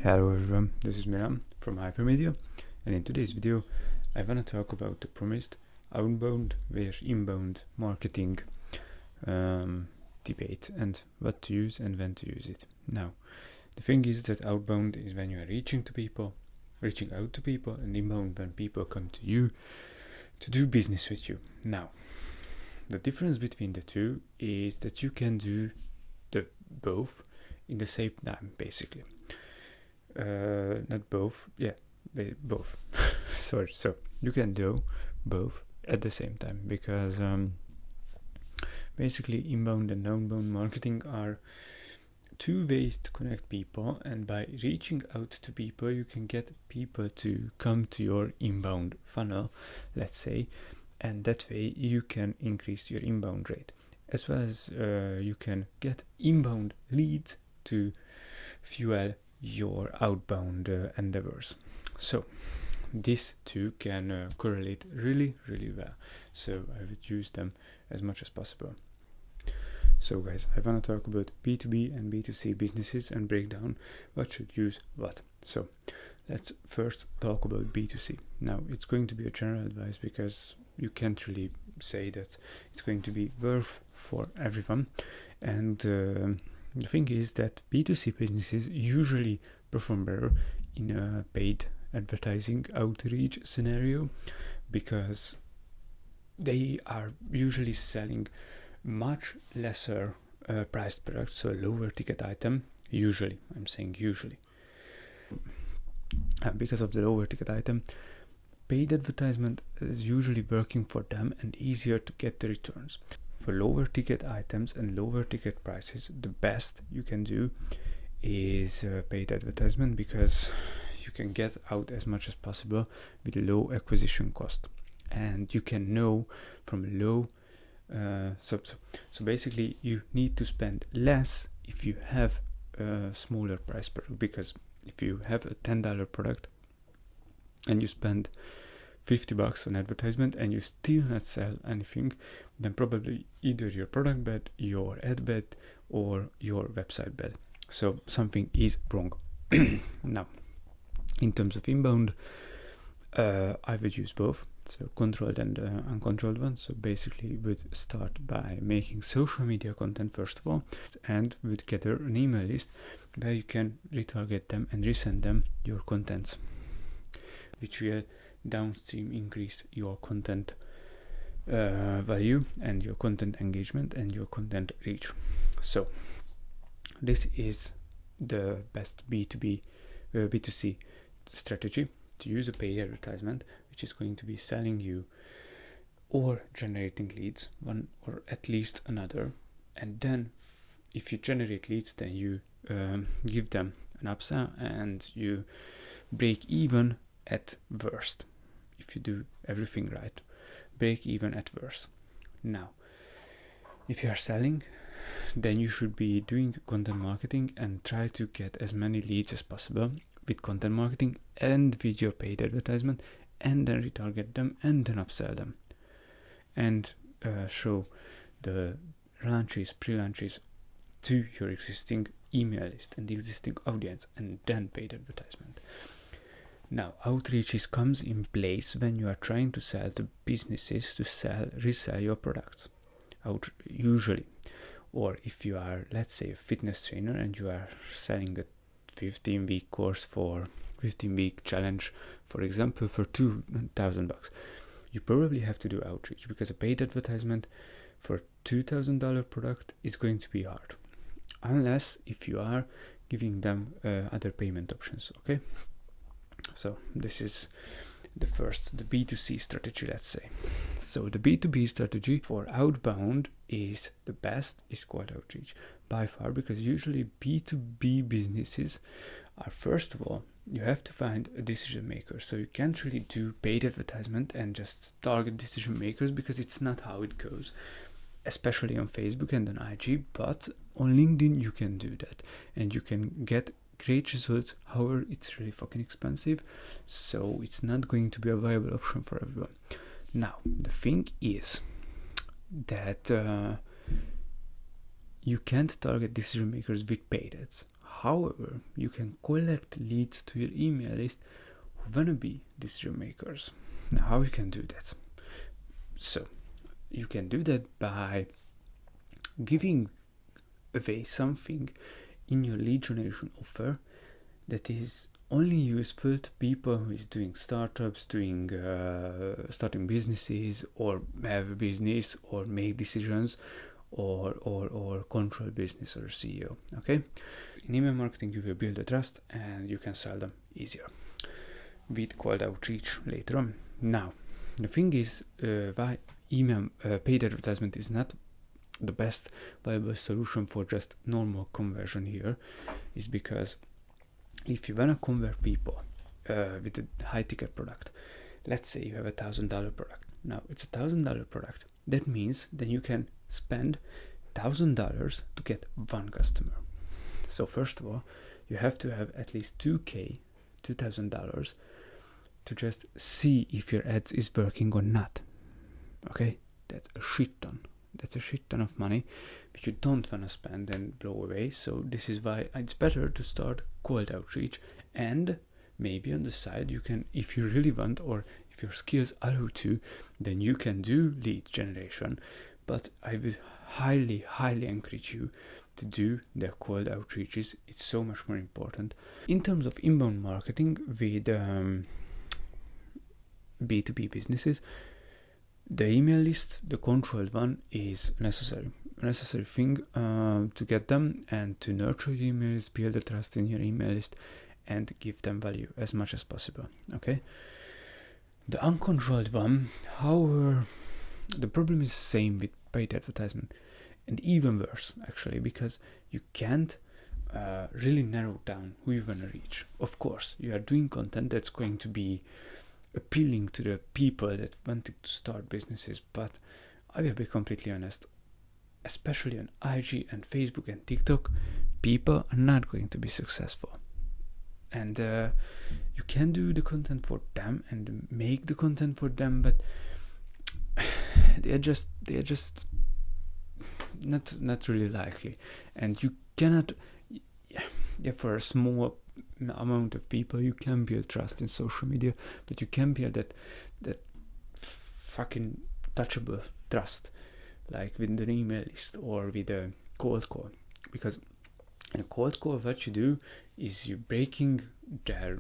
Hello everyone, this is Milan from Hypermedia, and in today's video I want to talk about the promised outbound versus inbound marketing debate and what to use and when to use it. Now, the thing is that outbound is when you are reaching out to people, and inbound when people come to you to do business with you. Now, the difference between the two is that you can do the both in the same time, basically. Not both, both. Sorry, so you can do both at the same time, because basically inbound and outbound marketing are two ways to connect people, and by reaching out to people you can get people to come to your inbound funnel, let's say, and that way you can increase your inbound rate, as well as you can get inbound leads to fuel your outbound endeavors. So these two can correlate really well, so I would use them as much as possible. So guys, I want to talk about B2B and B2C businesses and break down what should use what. So let's first talk about B2C. Now, it's going to be a general advice because you can't really say that it's going to be worth for everyone, and the thing is that B2C businesses usually perform better in a paid advertising outreach scenario, because they are usually selling much lesser priced products, so lower ticket item. Usually, I'm saying usually. Because of the lower ticket item, paid advertisement is usually working for them and easier to get the returns. For lower ticket items and lower ticket prices, the best you can do is paid advertisement, because you can get out as much as possible with low acquisition cost, and you can know from low so basically you need to spend less if you have a smaller price product, because if you have a $10 product and you spend $50 on advertisement and you still not sell anything, then probably either your product bad, your ad bad, or your website bad. So something is wrong. Now, in terms of inbound, I would use both, so controlled and uncontrolled ones. So basically would start by making social media content first of all, and would gather an email list where you can retarget them and resend them your contents, which will downstream increase your content value and your content engagement and your content reach. So this is the best B2C strategy, to use a paid advertisement which is going to be selling you or generating leads, one or at least another, and then if you generate leads, then you give them an upsell and you break even at worst. If you do everything right, break even at worst. Now, if you are selling, then you should be doing content marketing and try to get as many leads as possible with content marketing and with your paid advertisement, and then retarget them and then upsell them, and show the launches, pre-launches to your existing email list and the existing audience, and then paid advertisement. Now, outreaches comes in place when you are trying to sell to businesses to resell your products out usually, or if you are, let's say, a fitness trainer and you are selling a 15-week course for 15-week challenge, for example, for $2,000, you probably have to do outreach, because a paid advertisement for $2,000 product is going to be hard, unless if you are giving them other payment options. Okay, so this is the B2C strategy, let's say. So the B2B strategy for outbound is the best, is called outreach by far, because usually B2B businesses are, first of all, you have to find a decision maker. So you can't really do paid advertisement and just target decision makers, because it's not how it goes, especially on Facebook and on IG, but on LinkedIn you can do that and you can get great results. However, it's really fucking expensive, so it's not going to be a viable option for everyone. Now, the thing is that you can't target decision makers with paid ads. However, you can collect leads to your email list who wanna be decision makers. Now, how you can do that? So you can do that by giving away something in your lead generation offer that is only useful to people who is doing startups, starting businesses, or have a business, or make decisions, or control business, or CEO. Okay, in email marketing you will build the trust and you can sell them easier with cold outreach later on. Now, the thing is, why email paid advertisement is not the best viable solution for just normal conversion here is because if you wanna convert people with a high ticket product, let's say you have $1,000 product. Now it's $1,000 product. That means that you can spend $1,000 to get one customer. So first of all, you have to have at least $2,000 to just see if your ads is working or not. Okay, that's a shit ton. That's a shit ton of money which you don't want to spend and blow away. So this is why it's better to start cold outreach, and maybe on the side you can, if you really want, or if your skills allow to, then you can do lead generation. But I would highly encourage you to do the cold outreaches. It's so much more important. In terms of inbound marketing with B2B businesses, the email list, the controlled one, is necessary thing to get them and to nurture your email list, build the trust in your email list, and give them value as much as possible. Okay, the uncontrolled one, however, the problem is the same with paid advertisement, and even worse actually, because you can't really narrow down who you want to reach. Of course, you are doing content that's going to be appealing to the people that wanted to start businesses, but I will be completely honest, especially on IG and Facebook and TikTok, people are not going to be successful. And you can do the content for them and make the content for them, but they are just not really likely. And you cannot, for a small amount of people you can build trust in social media, but you can build that fucking touchable trust like with an email list or with a cold call. Because in a cold call, what you do is you're breaking their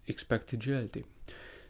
expected reality.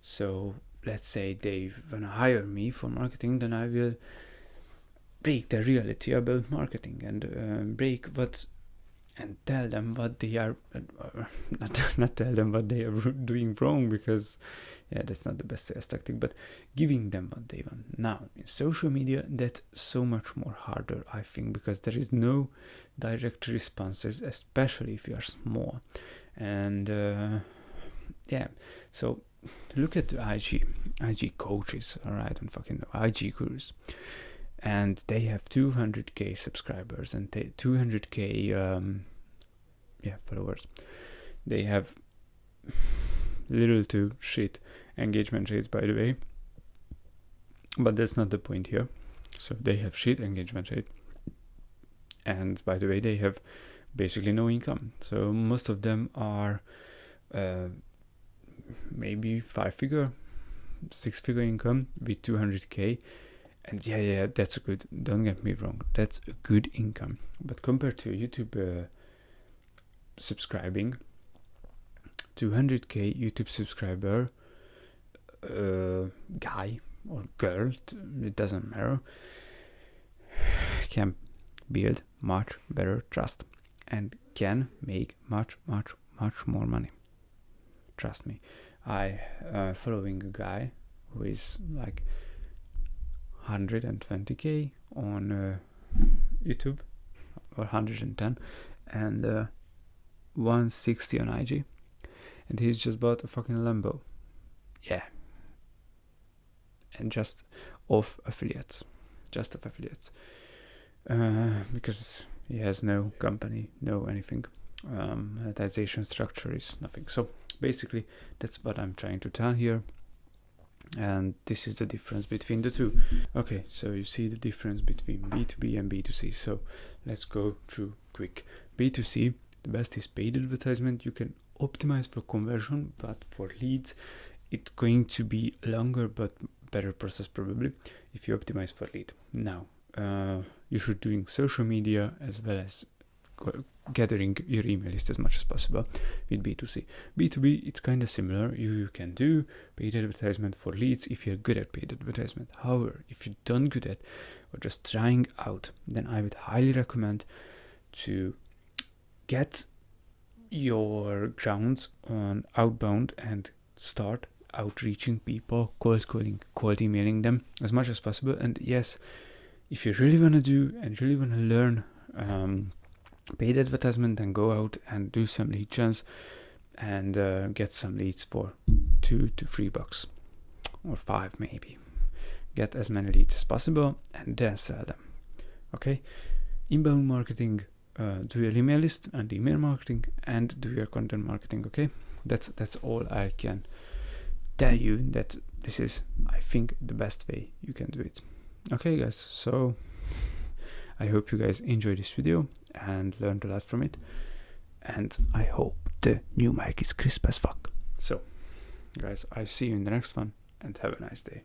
So let's say they wanna hire me for marketing, then I will break the reality about marketing and and tell them what they are, not tell them what they are doing wrong, because that's not the best sales tactic, but giving them what they want. Now in social media, that's so much more harder, I think, because there is no direct responses, especially if you are small. And so look at the IG coaches, all right, and fucking IG gurus, and they have 200k subscribers and 200k followers. They have little to shit engagement rates, by the way, but that's not the point here. So they have shit engagement rate, and by the way, they have basically no income. So most of them are maybe 5-figure, 6-figure income with 200k. And yeah, that's good. Don't get me wrong, that's a good income. But compared to YouTube subscribing, 200k YouTube subscriber guy or girl, it doesn't matter, can build much better trust and can make much more money. Trust me. I following a guy who is like 120k on YouTube, or 110, and 160 on IG, and he's just bought a fucking Lambo. Yeah, and just off affiliates, because he has no company, no anything. Monetization structure is nothing. So basically, that's what I'm trying to tell here. And this is the difference between the two. Okay, so you see the difference between B2B and B2C. So let's go through quick. B2C, the best is paid advertisement. You can optimize for conversion, but for leads it's going to be longer but better process probably if you optimize for lead. Now you should doing social media as well as gathering your email list as much as possible with B2C. B2B, it's kind of similar. You can do paid advertisement for leads if you're good at paid advertisement. However, if you're not good at or just trying out, then I would highly recommend to get your grounds on outbound and start outreaching people, cold calling, cold emailing them as much as possible. And yes, if you really want to do and really want to learn paid advertisement, then go out and do some lead gens and get some leads for $2 to $3 or $5 maybe. Get as many leads as possible and then sell them. Okay, inbound marketing, do your email list and email marketing, and do your content marketing. Okay, that's all I can tell you. That this is, I think, the best way you can do it. Okay guys, so I hope you guys enjoyed this video and learned a lot from it, and I hope the new mic is crisp as fuck. So guys, I see you in the next one and have a nice day.